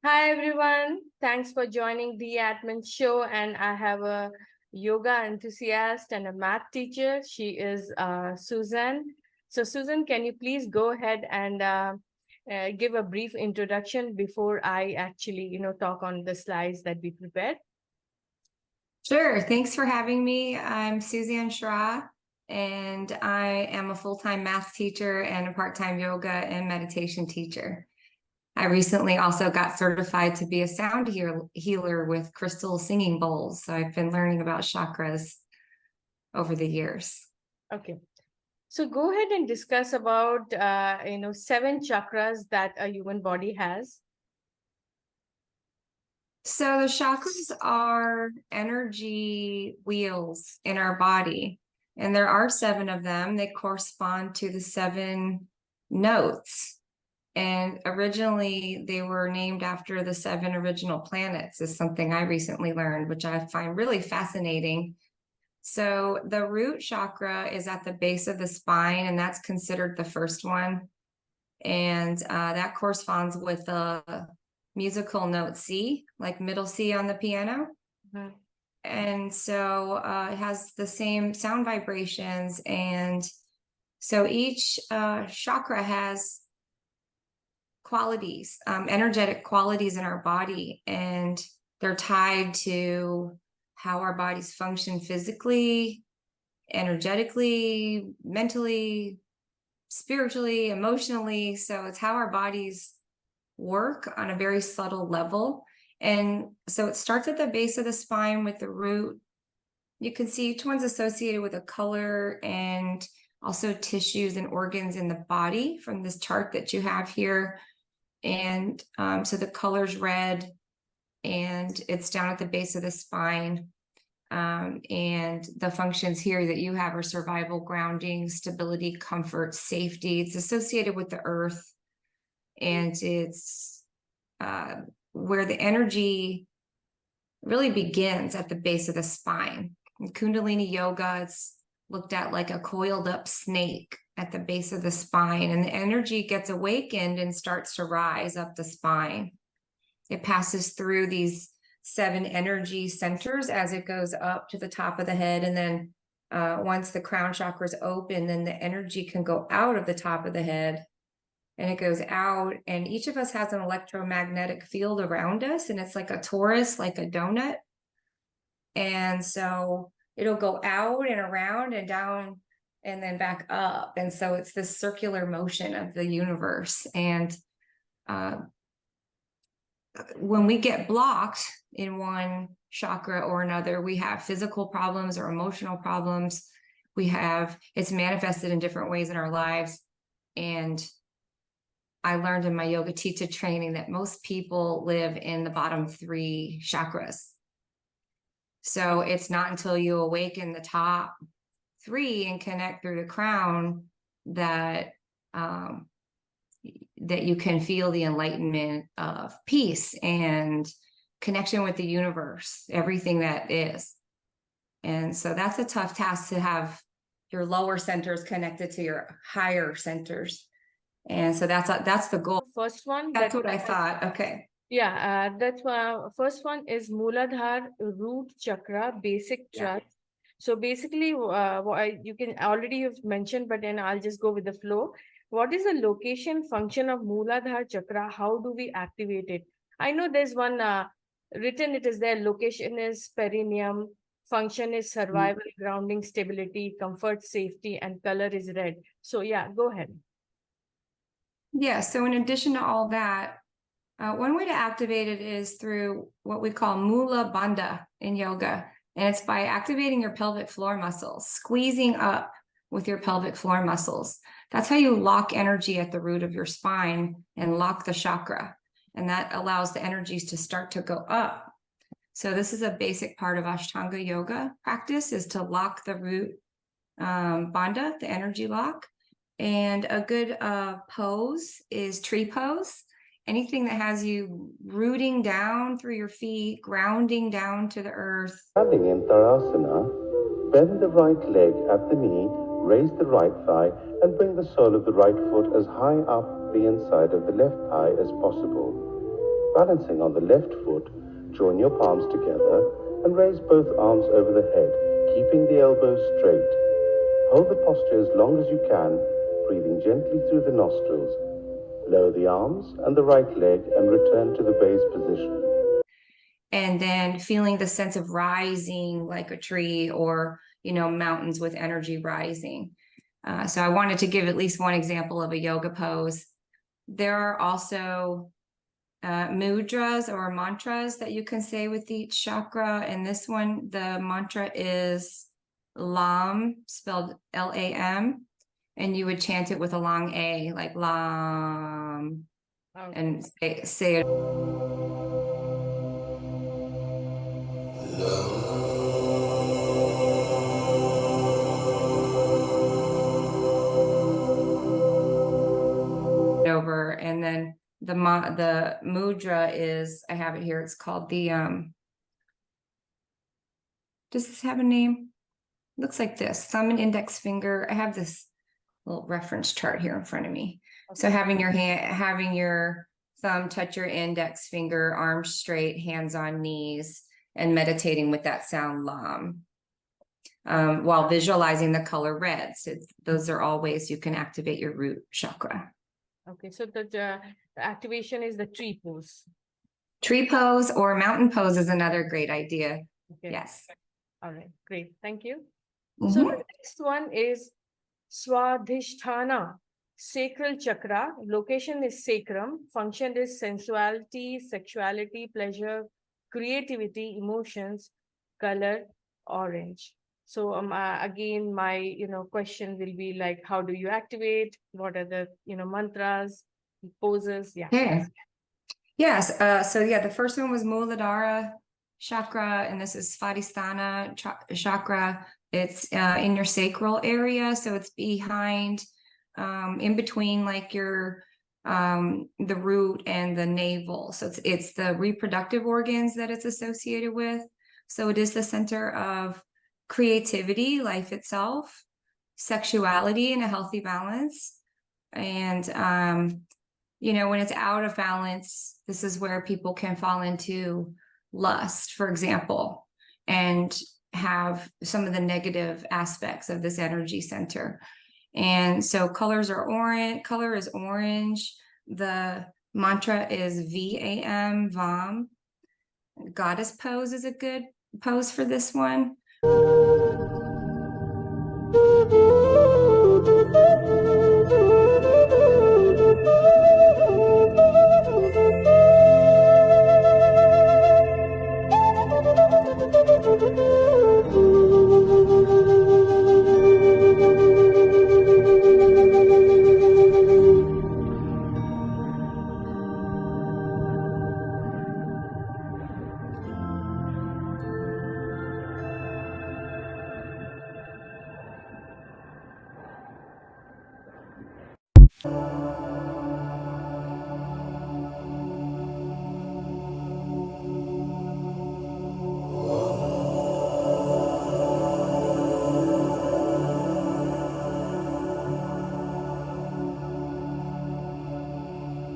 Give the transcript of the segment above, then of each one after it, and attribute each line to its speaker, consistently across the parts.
Speaker 1: Hi everyone, thanks for joining the Admin Show. And I have a yoga enthusiast and a math teacher. She is Susanne. So, Susanne, can you please go ahead and give a brief introduction before I actually, talk on the slides that we prepared?
Speaker 2: Sure. Thanks for having me. I'm Susanne and I am a full-time math teacher and a part-time yoga and meditation teacher. I recently also got certified to be a sound healer with crystal singing bowls. So I've been learning about chakras over the years.
Speaker 1: Okay. So go ahead and discuss about, 7 chakras that a human body has.
Speaker 2: So the chakras are energy wheels in our body, and there are 7 of them. They correspond to the 7 notes. And originally they were named after the 7 original planets, is something I recently learned, which I find really fascinating. So the root chakra is at the base of the spine, and that's considered the first one. And that corresponds with the musical note C, like middle C on the piano. Mm-hmm. And so it has the same sound vibrations. And so each chakra has qualities, energetic qualities in our body, and they're tied to how our bodies function physically, energetically, mentally, spiritually, emotionally. So it's how our bodies work on a very subtle level. And so it starts at the base of the spine with the root. You can see each one's associated with a color and also tissues and organs in the body from this chart that you have here. And so the color's red, and it's down at the base of the spine. And the functions here that you have are survival, grounding, stability, comfort, safety. It's associated with the earth, and it's where the energy really begins at the base of the spine. In Kundalini yoga, it's looked at like a coiled up snake at the base of the spine, and the energy gets awakened and starts to rise up the spine. It passes through these 7 energy centers as it goes up to the top of the head. And then once the crown chakra is open, then the energy can go out of the top of the head, and it goes out. And each of us has an electromagnetic field around us, and it's like a torus, like a donut. And so it'll go out and around and down and then back up. And so it's this circular motion of the universe. And when we get blocked in one chakra or another, we have physical problems or emotional problems. It's manifested in different ways in our lives. And I learned in my yoga teacher training that most people live in the bottom 3 chakras. So it's not until you awaken the top 3 and connect through the crown that that you can feel the enlightenment of peace and connection with the universe, everything that is. And so that's a tough task, to have your lower centers connected to your higher centers. And so that's the goal.
Speaker 1: First one.
Speaker 2: That's what I thought. Okay.
Speaker 1: Yeah, that's first one is Muladhara root chakra, basic trust. So basically, you can already have mentioned, but then I'll just go with the flow. What is the location function of Muladhara chakra? How do we activate it? I know there's one written, it is there. Location is perineum, function is survival, grounding, stability, comfort, safety, and color is red. So yeah, go ahead.
Speaker 2: Yeah, so in addition to all that, one way to activate it is through what we call Mula Bandha in yoga. And it's by activating your pelvic floor muscles, squeezing up with your pelvic floor muscles. That's how you lock energy at the root of your spine and lock the chakra. And that allows the energies to start to go up. So this is a basic part of Ashtanga yoga practice, is to lock the root bandha, the energy lock. And a good pose is tree pose. Anything that has you rooting down through your feet, grounding down to the earth.
Speaker 3: Standing in Sahasrara, bend the right leg at the knee, raise the right thigh, and bring the sole of the right foot as high up the inside of the left thigh as possible. Balancing on the left foot, join your palms together and raise both arms over the head, keeping the elbows straight. Hold the posture as long as you can, breathing gently through the nostrils. Lower the arms and the right leg and return to the base position.
Speaker 2: And then feeling the sense of rising like a tree, or, mountains with energy rising. So I wanted to give at least one example of a yoga pose. There are also mudras or mantras that you can say with each chakra. And this one, the mantra is Lam, spelled Lam. And you would chant it with a long A, like Lam, and say it. Over, and then the mudra is, I have it here, it's called the does this have a name? Looks like this: thumb and index finger. I have this little reference chart here in front of me. Okay. So having your thumb touch your index finger, arms straight, hands on knees, and meditating with that sound Lam, while visualizing the color red. So those are all ways you can activate your root chakra.
Speaker 1: Okay, so the activation is the tree pose.
Speaker 2: Tree pose or mountain pose is another great idea. Okay. Yes.
Speaker 1: All right, great. Thank you. So the next one is Swadhisthana, sacral chakra. Location is sacrum. Function is sensuality, sexuality, pleasure, creativity, emotions, color, orange. So again, my question will be like, how do you activate? What are the mantras, poses? Yeah.
Speaker 2: Okay. Yes. So yeah, the first one was Muladhara chakra, and this is Swadhisthana chakra. It's in your sacral area, so it's behind, in between, like your the root and the navel. So it's the reproductive organs that it's associated with. So it is the center of creativity, life itself, sexuality in a healthy balance. And when it's out of balance, this is where people can fall into lust, for example, and have some of the negative aspects of this energy center. And so color is orange. The mantra is VAM, VAM. Goddess pose is a good pose for this one.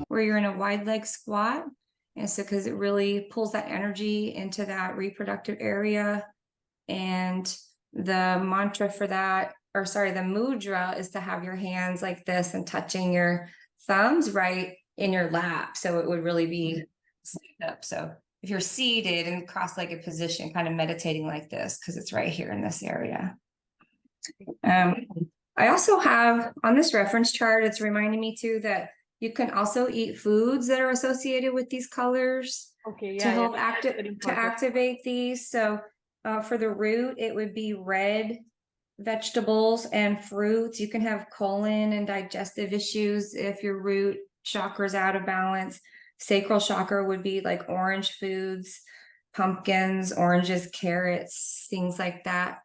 Speaker 2: Where you're in a wide leg squat. And so, because it really pulls that energy into that reproductive area. And the mantra for that, the mudra, is to have your hands like this and touching your thumbs right in your lap. So it would really be stand up. So if you're seated in cross-legged position, kind of meditating like this, because it's right here in this area. I also have on this reference chart, it's reminding me too that you can also eat foods that are associated with these colors to help activate these. So for the root, it would be red vegetables and fruits. You can have colon and digestive issues if your root chakra is out of balance. Sacral chakra would be like orange foods, pumpkins, oranges, carrots, things like that.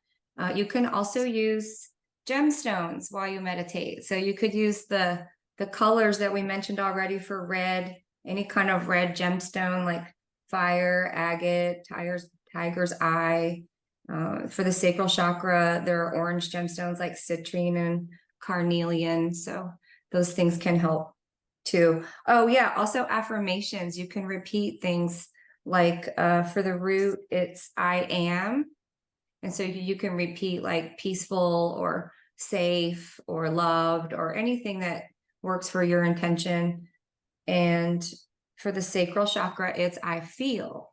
Speaker 2: You can also use gemstones while you meditate. So you could use the colors that we mentioned already for red, any kind of red gemstone like fire, agate, tiger's eye. For the sacral chakra, there are orange gemstones like citrine and carnelian. So those things can help too. Oh yeah, also affirmations. You can repeat things like for the root, it's I am. And so you can repeat like peaceful or safe or loved or anything that works for your intention. And for the sacral chakra, it's I feel.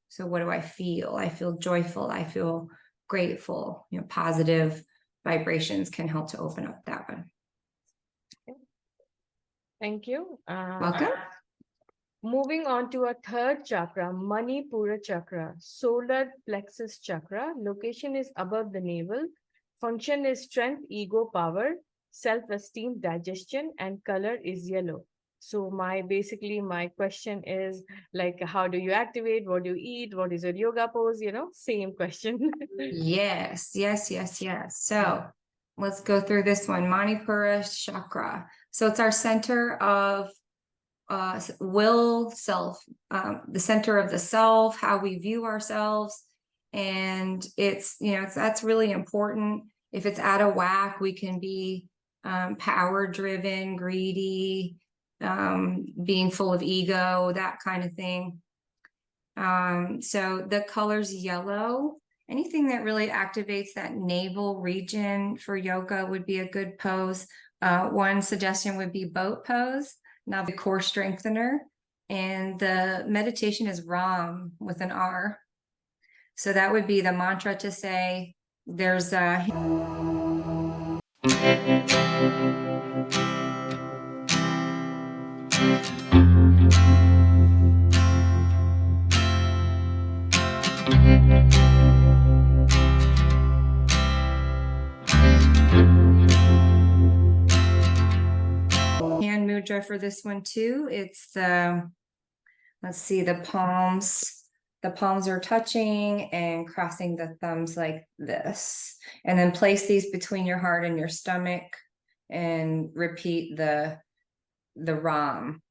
Speaker 2: So what do I feel? I feel joyful. I feel grateful. Positive vibrations can help to open up that one.
Speaker 1: Thank you.
Speaker 2: Welcome.
Speaker 1: Moving on to a third chakra, Manipura chakra, solar plexus chakra. Location is above the navel. Function is strength, ego, power, self-esteem, digestion, and color is yellow. So my question is like, how do you activate? What do you eat? What is your yoga pose? Same question.
Speaker 2: Yes. So let's go through this one. Manipura chakra. So it's our center of will, self, the center of the self, how we view ourselves. And that's really important. If it's out of whack, we can be power driven, greedy, being full of ego, that kind of thing. So the color's yellow. Anything that really activates that navel region for yoga would be a good pose. One suggestion would be boat pose, now the core strengthener. And the meditation is Ram with an R. So that would be the mantra to say, there's a hand mudra for this one too. It's let's see, the palms are touching and crossing the thumbs like this. And then place these between your heart and your stomach and repeat the Ram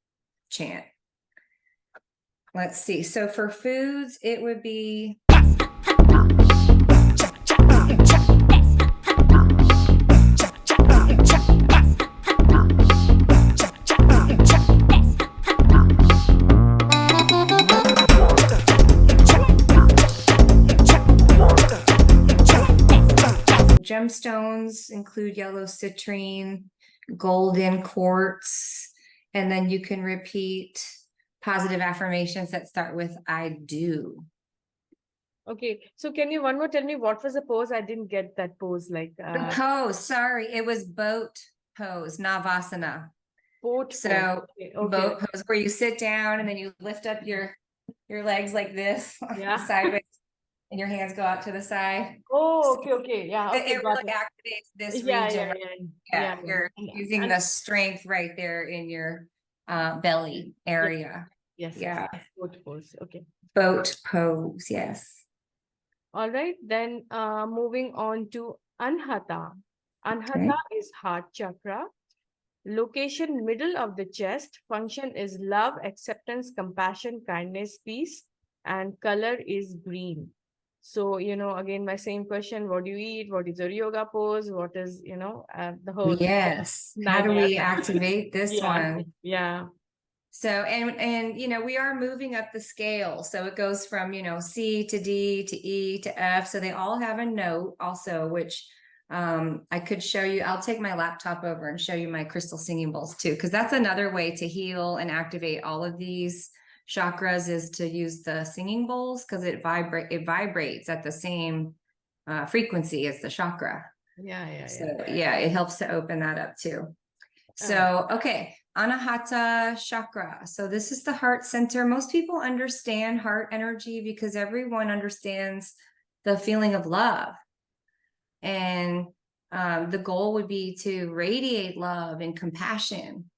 Speaker 2: chant. Let's see. So for foods, it would be gemstones include yellow citrine, golden quartz, and then you can repeat positive affirmations that start with I do.
Speaker 1: Okay, so can you one more tell me what was the pose? I didn't get that pose. Like
Speaker 2: the pose, sorry, it was boat pose, Navasana.
Speaker 1: boat
Speaker 2: So
Speaker 1: pose. Okay.
Speaker 2: boat pose where you sit down and then you lift up your legs like this, sideways, and your hands go out to the side.
Speaker 1: Oh, okay. Yeah. Okay,
Speaker 2: it really activates this region.
Speaker 1: Yeah.
Speaker 2: You're using the strength right there in your belly area.
Speaker 1: Yes.
Speaker 2: Yeah.
Speaker 1: Boat pose. Okay.
Speaker 2: Boat pose. Yes.
Speaker 1: All right. Then moving on to Anahata. Anahata is heart chakra. Location middle of the chest. Function is love, acceptance, compassion, kindness, peace, and color is green. So, again, my same question, what do you eat? What is your yoga pose? What is, the whole.
Speaker 2: Yes. How do we activate this one?
Speaker 1: Yeah.
Speaker 2: So, and we are moving up the scale. So it goes from, C to D to E to F. So they all have a note also, which I could show you. I'll take my laptop over and show you my crystal singing bowls too, because that's another way to heal and activate all of these chakras is to use the singing bowls, because it vibrates at the same frequency as the chakra. So it helps to open that up too. So okay, Anahata chakra. So this is the heart center. Most people understand heart energy because everyone understands the feeling of love, and the goal would be to radiate love and compassion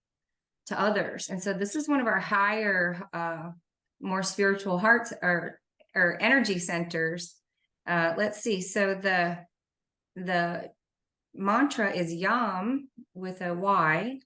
Speaker 2: to others. And so this is one of our higher, more spiritual hearts or energy centers. Let's see. So the mantra is Yam with a Y.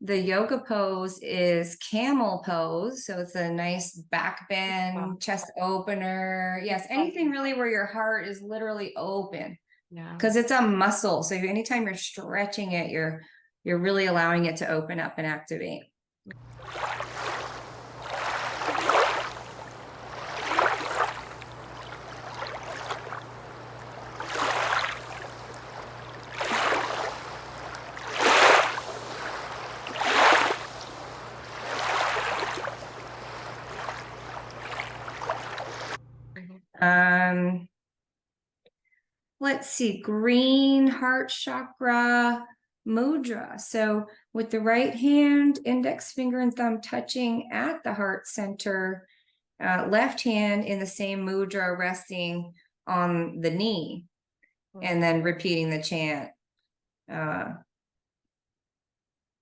Speaker 2: the yoga pose is camel pose. So it's a nice back bend, chest opener. Yes, anything really where your heart is literally open.
Speaker 1: Yeah.
Speaker 2: Because it's a muscle. So anytime you're stretching it, you're really allowing it to open up and activate. Let's see, green heart chakra mudra. So with the right hand, index finger and thumb touching at the heart center, left hand in the same mudra resting on the knee, and then repeating the chant,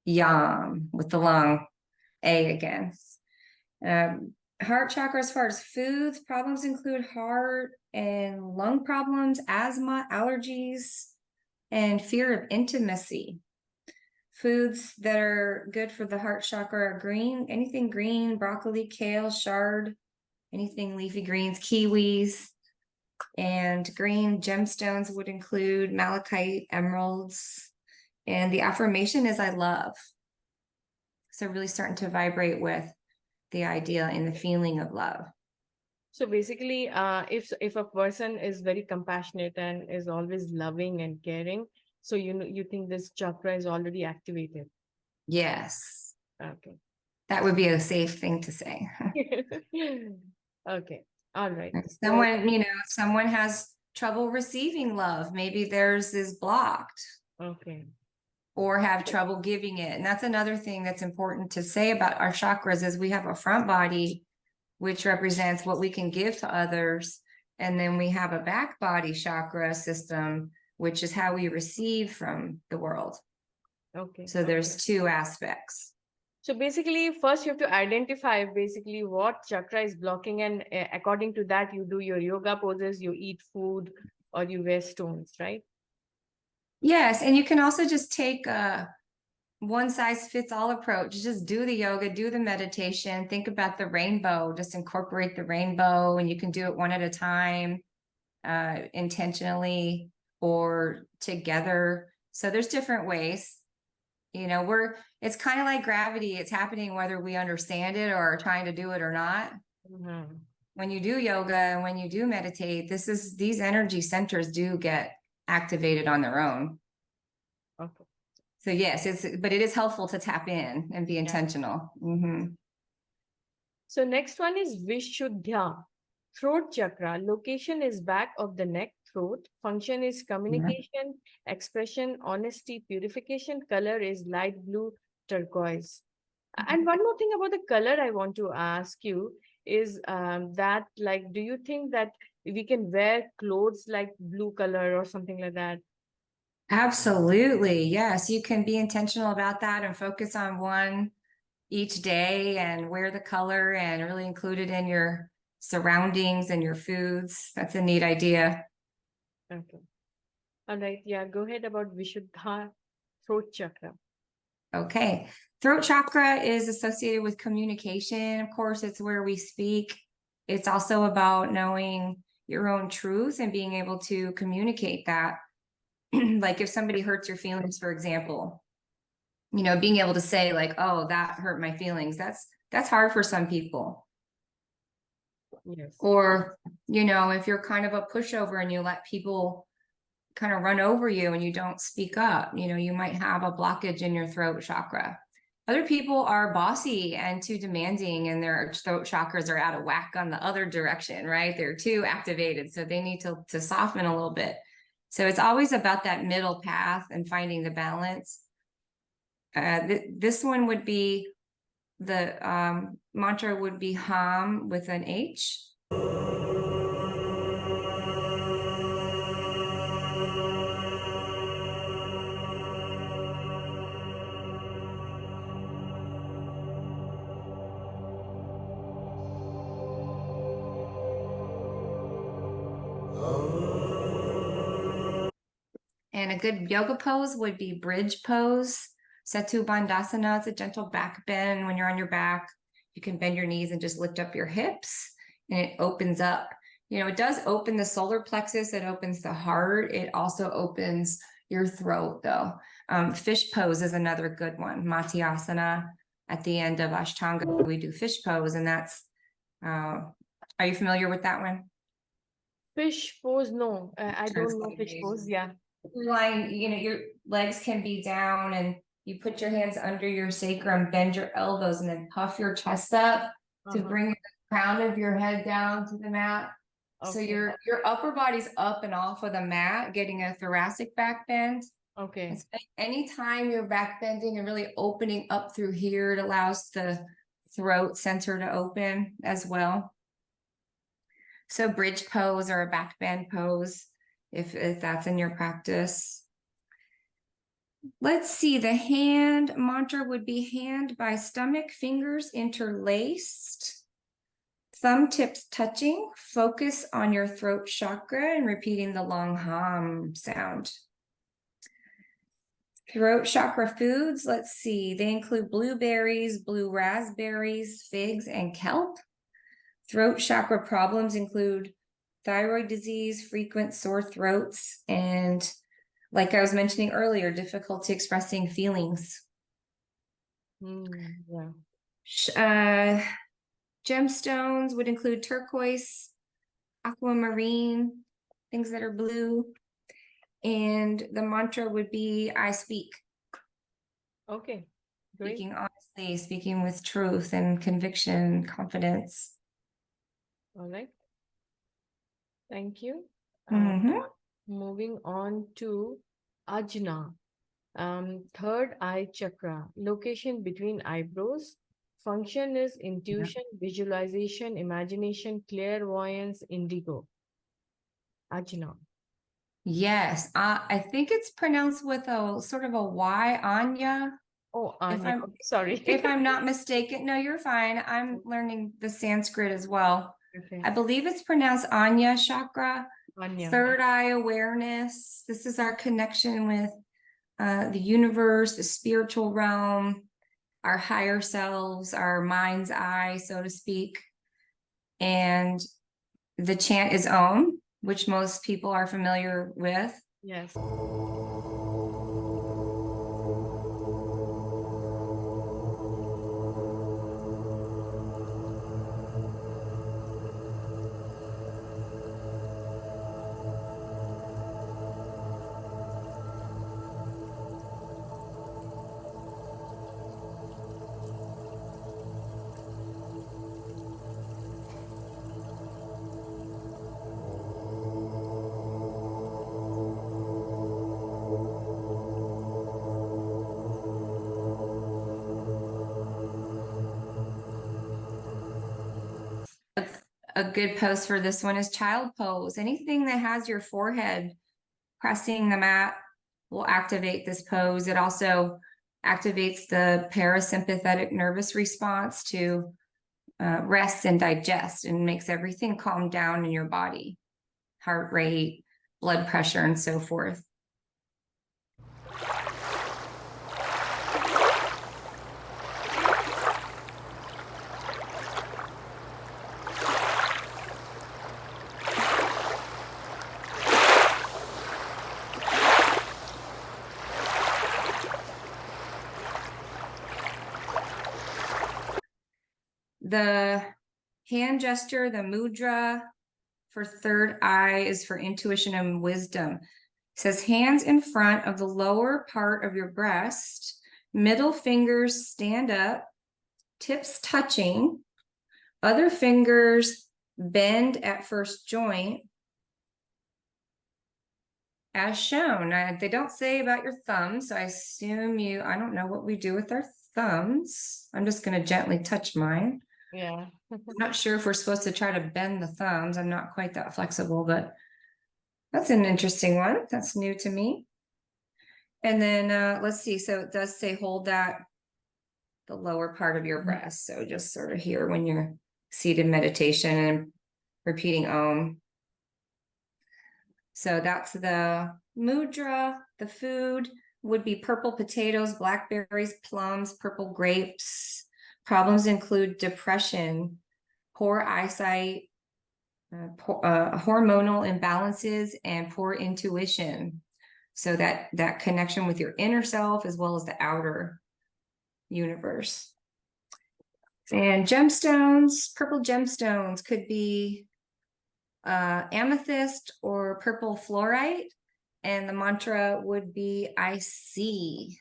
Speaker 2: yam with the long A again. Heart chakra, as far as foods, problems include heart and lung problems, asthma, allergies, and fear of intimacy. Foods that are good for the heart chakra are green, anything green, broccoli, kale, chard, anything leafy greens, kiwis, and green gemstones would include malachite, emeralds, and the affirmation is I love. So really starting to vibrate with the idea and the feeling of love.
Speaker 1: So basically, if a person is very compassionate and is always loving and caring, so you think this chakra is already activated.
Speaker 2: Yes.
Speaker 1: Okay.
Speaker 2: That would be a safe thing to say.
Speaker 1: Okay. All right.
Speaker 2: Someone, if someone has trouble receiving love, maybe theirs is blocked.
Speaker 1: Okay.
Speaker 2: Or have trouble giving it. And that's another thing that's important to say about our chakras is we have a front body, which represents what we can give to others. And then we have a back body chakra system, which is how we receive from the world.
Speaker 1: Okay.
Speaker 2: So there's two aspects.
Speaker 1: So basically, first you have to identify basically what chakra is blocking, and according to that, you do your yoga poses, you eat food, or you wear stones, right?
Speaker 2: Yes, and you can also just take a one size fits all approach. Just do the yoga, do the meditation, think about the rainbow, just incorporate the rainbow, and you can do it one at a time, intentionally or together. So there's different ways. It's kind of like gravity. It's happening whether we understand it or are trying to do it or not.
Speaker 1: Mm-hmm.
Speaker 2: When you do yoga and when you do meditate, these energy centers do get activated on their own.
Speaker 1: Okay.
Speaker 2: So yes, but it is helpful to tap in and be intentional. Mm-hmm.
Speaker 1: So next one is Vishuddha, throat chakra. Location is back of the neck, throat. Function is communication, expression, honesty, purification. Color is light blue, turquoise. And one more thing about the color I want to ask you is that, like, do you think that we can wear clothes like blue color or something like that?
Speaker 2: Absolutely. Yes. You can be intentional about that and focus on one each day and wear the color and really include it in your surroundings and your foods. That's a neat idea.
Speaker 1: Okay. All right. Yeah. Go ahead about Vishuddha, throat chakra.
Speaker 2: Okay. Throat chakra is associated with communication. Of course, it's where we speak. It's also about knowing your own truth and being able to communicate that. Like if somebody hurts your feelings, for example, being able to say like, oh, that hurt my feelings. That's hard for some people.
Speaker 1: Yes.
Speaker 2: Or, if you're kind of a pushover and you let people kind of run over you and you don't speak up, you might have a blockage in your throat chakra. Other people are bossy and too demanding and their throat chakras are out of whack on the other direction, right? They're too activated. So they need to soften a little bit. So it's always about that middle path and finding the balance. This one would be, the mantra would be Ham with an H. And a good yoga pose would be bridge pose. Setu Bandhasana, it's a gentle back bend. When you're on your back, you can bend your knees and just lift up your hips, and it opens up. You know, it does open the solar plexus. It opens the heart. It also opens your throat, though. Fish pose is another good one. Matyasana. At the end of Ashtanga, we do fish pose, and that's, are you familiar with that one?
Speaker 1: Fish pose, no, I don't know fish pose. Yeah.
Speaker 2: You're lying, you know, your legs can be down, and you put your hands under your sacrum, bend your elbows, and then puff your chest up to bring the crown of your head down to the mat. So
Speaker 1: Okay.
Speaker 2: your upper body's up and off of the mat, getting a thoracic back bend.
Speaker 1: Okay.
Speaker 2: Anytime you're back bending and really opening up through here, it allows the throat center to open as well. So bridge pose or a back bend pose, if that's in your practice. Let's see, the hand mantra would be hand by stomach, fingers interlaced, thumb tips touching, focus on your throat chakra and repeating the long hum sound. Throat chakra foods, let's see, they include blueberries, blue raspberries, figs, and kelp. Throat chakra problems include thyroid disease, frequent sore throats, and like I was mentioning earlier, difficulty expressing feelings.
Speaker 1: Yeah.
Speaker 2: Gemstones would include turquoise, aquamarine, things that are blue. And the mantra would be, I speak.
Speaker 1: Okay. Great.
Speaker 2: Speaking honestly, speaking with truth and conviction, confidence.
Speaker 1: All right. Thank you.
Speaker 2: Mhm.
Speaker 1: Moving on to Ajna, third eye chakra, location between eyebrows. Function is intuition, visualization, imagination, clairvoyance, indigo. Ajna.
Speaker 2: Yes, I think it's pronounced with a sort of a Y, Anya.
Speaker 1: Oh,
Speaker 2: If
Speaker 1: Anya.
Speaker 2: I'm
Speaker 1: Okay, sorry.
Speaker 2: if I'm not mistaken. No, you're fine. I'm learning the Sanskrit as well.
Speaker 1: Okay.
Speaker 2: I believe it's pronounced Anya chakra.
Speaker 1: Anya.
Speaker 2: Third eye awareness. This is our connection with the universe, the spiritual realm, our higher selves, our mind's eye, so to speak. And the chant is Om, which most people are familiar with.
Speaker 1: Yes.
Speaker 2: A good pose for this one is child pose. Anything that has your forehead pressing the mat will activate this pose. It also activates the parasympathetic nervous response to rest and digest, and makes everything calm down in your body, heart rate, blood pressure, and so forth. The hand gesture, the mudra for third eye is for intuition and wisdom. It says hands in front of the lower part of your breast, middle fingers stand up, tips touching, other fingers bend at first joint, as shown. They don't say about your thumbs, so I assume I don't know what we do with our thumbs. I'm just going to gently touch mine.
Speaker 1: Yeah.
Speaker 2: I'm not sure if we're supposed to try to bend the thumbs. I'm not quite that flexible, but that's an interesting one. That's new to me. And then let's see. So it does say hold that the lower part of your breast. So just sort of here when you're seated meditation and repeating Om. So that's the mudra, the food. would be purple potatoes, blackberries, plums, purple grapes. Problems include depression, poor eyesight, hormonal imbalances, and poor intuition. So that connection with your inner self as well as the outer universe. And gemstones, purple gemstones could be amethyst or purple fluorite. And the mantra would be, I see.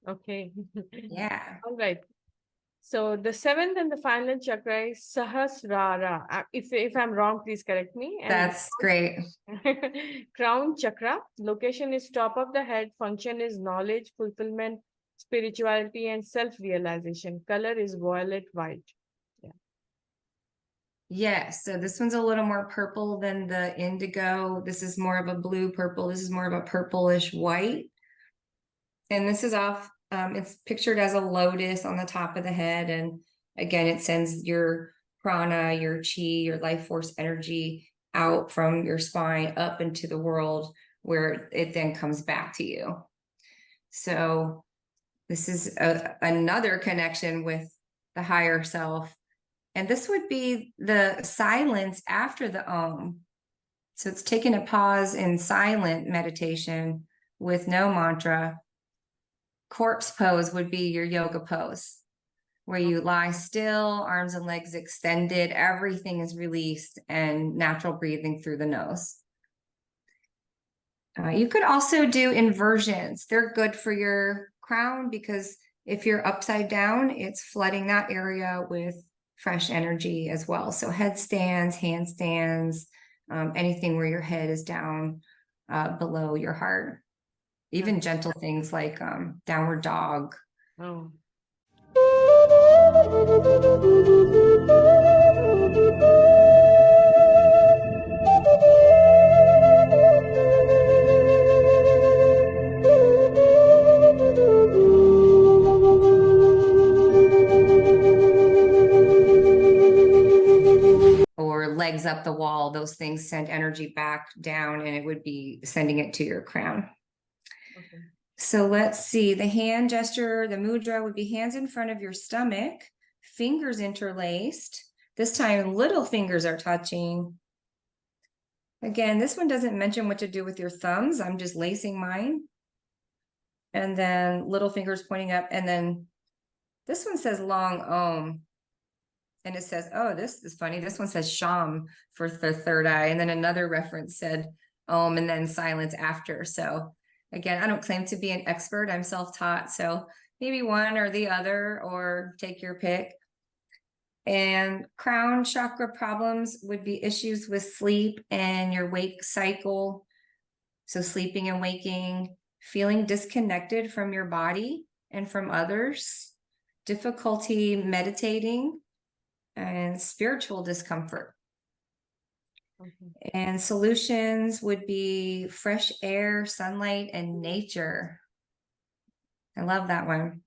Speaker 1: Okay.
Speaker 2: Yeah.
Speaker 1: All right. So the seventh and the final chakra is Sahasrara. If I'm wrong, please correct me. And
Speaker 2: That's great.
Speaker 1: crown chakra. Location is top of the head. Function is knowledge, fulfillment, spirituality, and self-realization. Color is violet white.
Speaker 2: Yes, so this one's a little more purple than the indigo. This is more of a blue purple. This is more of a purplish white. And this is it's pictured as a lotus on the top of the head. And again, it sends your prana, your chi, your life force energy out from your spine up into the world where it then comes back to you. So this is another connection with the higher self. And this would be the silence after the Om. So it's taking a pause in silent meditation with no mantra. Corpse pose would be your yoga pose, where you lie still, arms and legs extended, everything is released, and natural breathing through the nose. You could also do inversions. They're good for your crown because if you're upside down, it's flooding that area with fresh energy as well. So headstands, handstands, anything where your head is down below your heart. Even gentle things like downward dog.
Speaker 1: Oh.
Speaker 2: Or legs up the wall, those things send energy back down and it would be sending it to your crown.
Speaker 1: Okay.
Speaker 2: So let's see, the hand gesture, the mudra would be hands in front of your stomach, fingers interlaced. This time, little fingers are touching. Again, this one doesn't mention what to do with your thumbs. I'm just lacing mine. And then little fingers pointing up. And then this one says long Om. And it says, oh, this is funny. This one says Sham for the third eye. And then another reference said Om and then silence after. So again, I don't claim to be an expert. I'm self-taught. So maybe one or the other, or take your pick. And crown chakra problems would be issues with sleep and your wake cycle. So sleeping and waking, feeling disconnected from your body and from others, difficulty meditating, and spiritual discomfort.
Speaker 1: Okay.
Speaker 2: And solutions would be fresh air, sunlight, and nature. I love that one.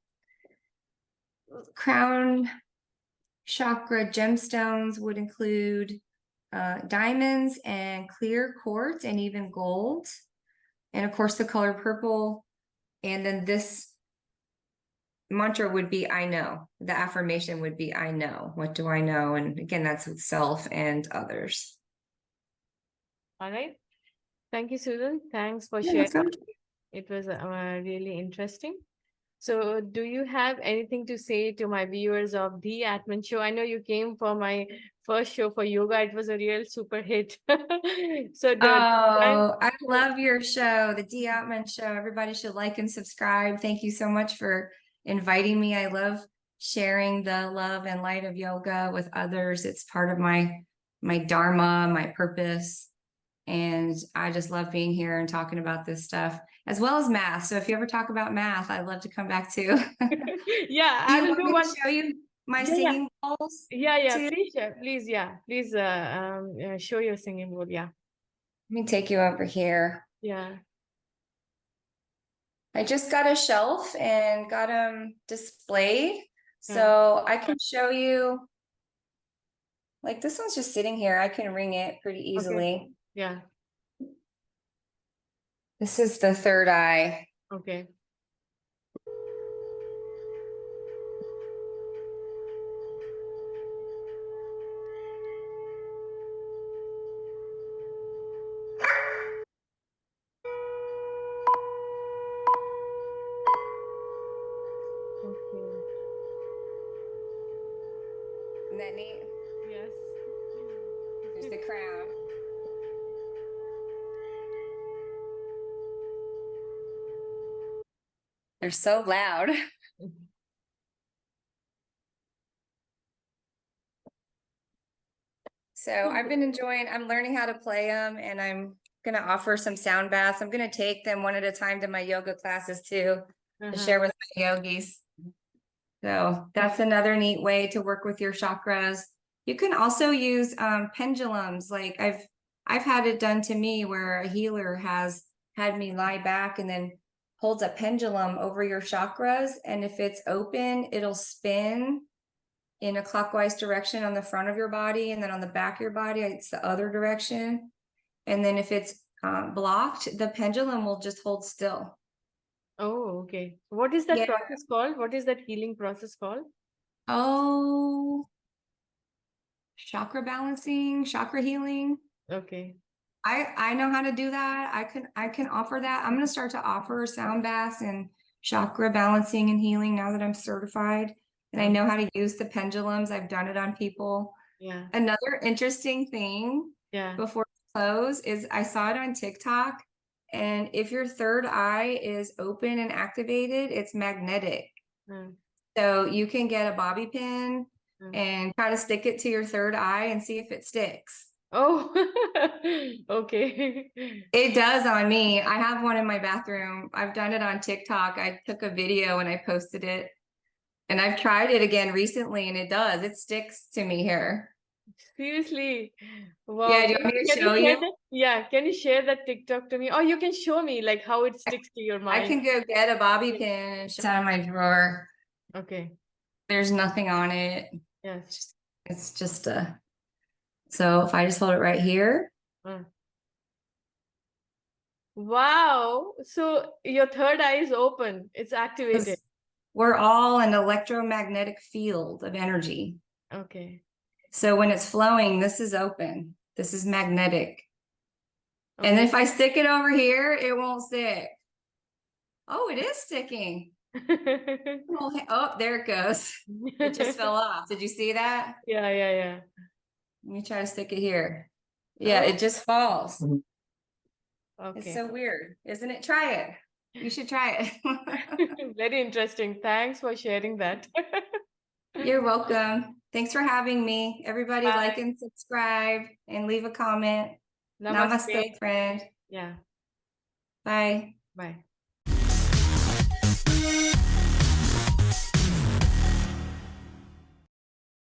Speaker 2: Crown chakra gemstones would include diamonds and clear quartz and even gold. And of course, the color purple. And then this mantra would be, I know. The affirmation would be, I know. What do I know? And again, that's with self and others.
Speaker 1: All right. Thank you, Susan. Thanks for
Speaker 2: You're
Speaker 1: sharing.
Speaker 2: welcome.
Speaker 1: It was really interesting. So do you have anything to say to my viewers of The Atman Show? I know you came for my first show for yoga. It was a real super hit. So
Speaker 2: I love your show, the D Atman Show. Everybody should like and subscribe. Thank you so much for inviting me. I love sharing the love and light of yoga with others. It's part of my dharma, my purpose. And I just love being here and talking about this stuff, as well as math. So if you ever talk about math, I'd love to come back too.
Speaker 1: yeah,
Speaker 2: Do
Speaker 1: I
Speaker 2: you
Speaker 1: will
Speaker 2: want
Speaker 1: do
Speaker 2: me
Speaker 1: one.
Speaker 2: to show you my
Speaker 1: Yeah,
Speaker 2: singing bowls?
Speaker 1: yeah.
Speaker 2: too?
Speaker 1: Please, show your singing bowl. Yeah.
Speaker 2: Let me take you over here.
Speaker 1: Yeah.
Speaker 2: I just got a shelf and got them displayed. So I can show you, like this one's just sitting here. I can ring it pretty easily.
Speaker 1: Yeah.
Speaker 2: This is the third eye.
Speaker 1: Okay. Okay.
Speaker 2: Isn't that neat?
Speaker 1: Yes.
Speaker 2: There's the crown. They're so loud. So I've been enjoying, I'm learning how to play them, and I'm going to offer some sound baths. I'm going to take them one at a time to my yoga classes too, to share with my yogis. So that's another neat way to work with your chakras. You can also use pendulums. Like I've had it done to me where a healer has had me lie back and then holds a pendulum over your chakras. And if it's open, it'll spin in a clockwise direction on the front of your body, and then on the back of your body, it's the other direction. And then if it's blocked, the pendulum will just hold still.
Speaker 1: Oh, okay. What is that
Speaker 2: Yeah.
Speaker 1: process called? What is that healing process called?
Speaker 2: Oh, chakra balancing, chakra healing.
Speaker 1: Okay.
Speaker 2: I know how to do that. I can offer that. I'm going to start to offer sound baths and chakra balancing and healing now that I'm certified. And I know how to use the pendulums. I've done it on people.
Speaker 1: Yeah.
Speaker 2: Another interesting thing before we close is I saw it on TikTok. And if your third eye is open and activated, it's magnetic. So you can get a bobby pin and try to stick it to your third eye and see if it sticks.
Speaker 1: Oh, okay.
Speaker 2: It does on me. I have one in my bathroom. I've done it on TikTok. I took a video and I posted it. And I've tried it again recently, and it does. It sticks to me here.
Speaker 1: Seriously. Wow.
Speaker 2: Yeah, do you want me to
Speaker 1: Can
Speaker 2: show
Speaker 1: share
Speaker 2: you?
Speaker 1: that? Yeah, can you share that TikTok to me? Or you can show me like how it sticks to your
Speaker 2: I
Speaker 1: mind.
Speaker 2: can go get a bobby pin. It's out of my drawer.
Speaker 1: Okay.
Speaker 2: There's nothing on it.
Speaker 1: Yes.
Speaker 2: It's just a, so if I just hold it right here.
Speaker 1: Wow. So your third eye is open. It's activated.
Speaker 2: We're all an electromagnetic field of energy.
Speaker 1: Okay.
Speaker 2: So when it's flowing, this is open. This is magnetic. And if I stick it over here, it won't stick. Oh, it is sticking. Oh, there it goes. It just fell off. Did you see that?
Speaker 1: Yeah.
Speaker 2: Let me try to stick it here. Yeah, it just falls.
Speaker 1: Okay.
Speaker 2: It's so weird, isn't it? Try it. You should try it.
Speaker 1: Very interesting. Thanks for sharing that.
Speaker 2: You're welcome. Thanks for having me. Everybody
Speaker 1: Bye.
Speaker 2: like and subscribe and leave a comment. Namaste, friend.
Speaker 1: Yeah.
Speaker 2: Bye.
Speaker 1: Bye.